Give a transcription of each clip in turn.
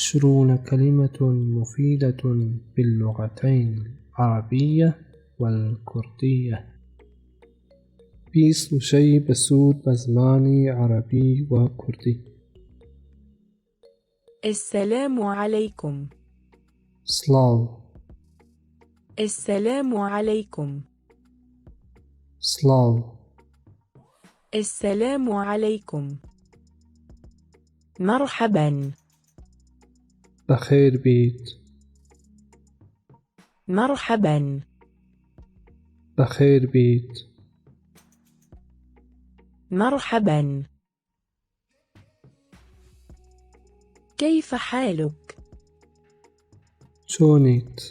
20 كلمة مفيدة باللغتين العربية والكردية. 20 شيء بسيط بزمانی عربی و کردی. السلام عليكم. سلاو. السلام عليكم. سلاو. السلام عليكم. مرحبا. بخیر بید. مرحبا. بخیر بید. مرحبا. كيف حالك؟ چونیت؟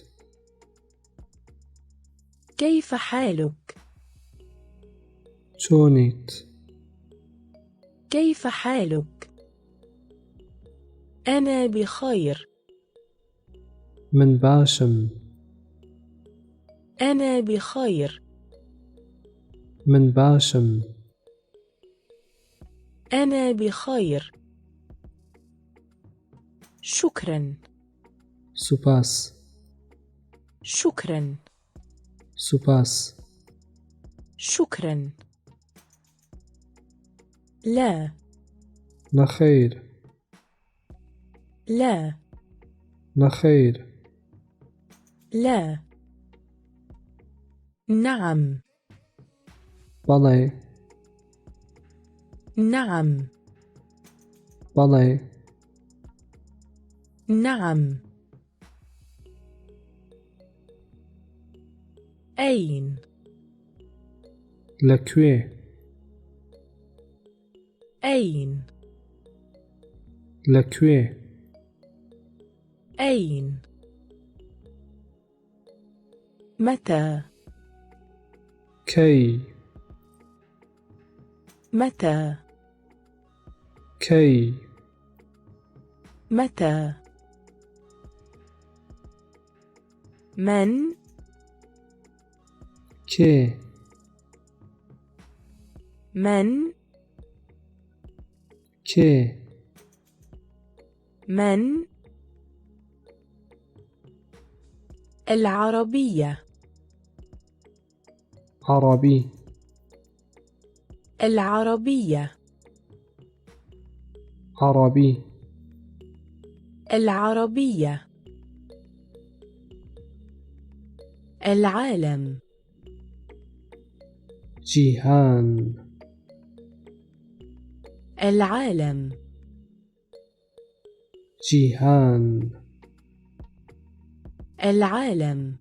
كيف حالك؟ چونیت؟ كيف حالك؟ أنا بخير. من باشم. أنا بخير. من باشم. أنا بخير. شكرا. سپاس. شكرا. سپاس. شكرا. لا. نخیر. لا. نخیر. لا. نعم. بله. نعم. بله. نعم. أين؟ لکوی. أين؟ لکوی. أين؟ متى؟ کی. متى؟ کی. متى؟ من؟ که. من؟ که. من؟ العربية. عربی. العربية. عربی. العربية. العالم. جیهان. العالم. جیهان. العالم.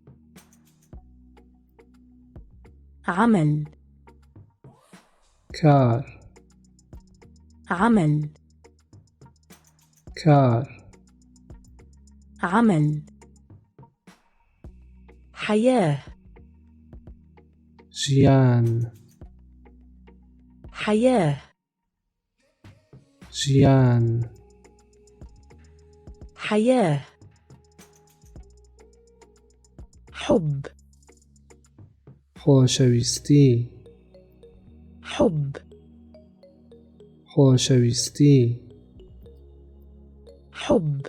عمل. کار. عمل. کار. عمل. حياة. ژیان. حياة. ژیان. حياة. حب. خۆشەویستی. حب. خۆشەویستی. حب.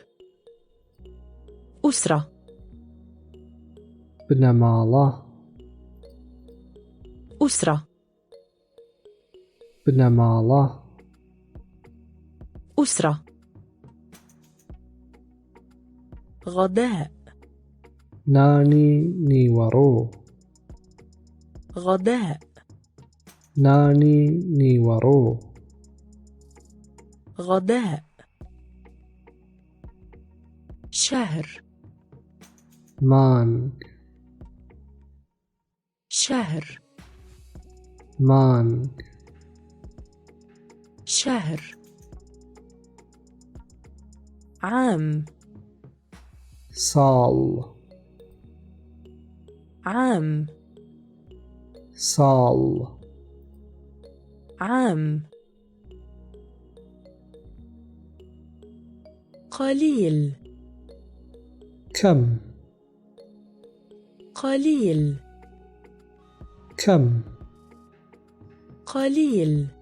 أسرة. بنەماڵە. أسرة. بنەماڵە. أسرة. غداء. نانی نیوەڕۆ. غداء. نانی نیوەڕۆ. غداء. شهر. مانگ. شهر. مانگ. شهر. عام. ساڵ. عام. ساڵ. عام. قليل. کەم. قليل. کەم. قليل.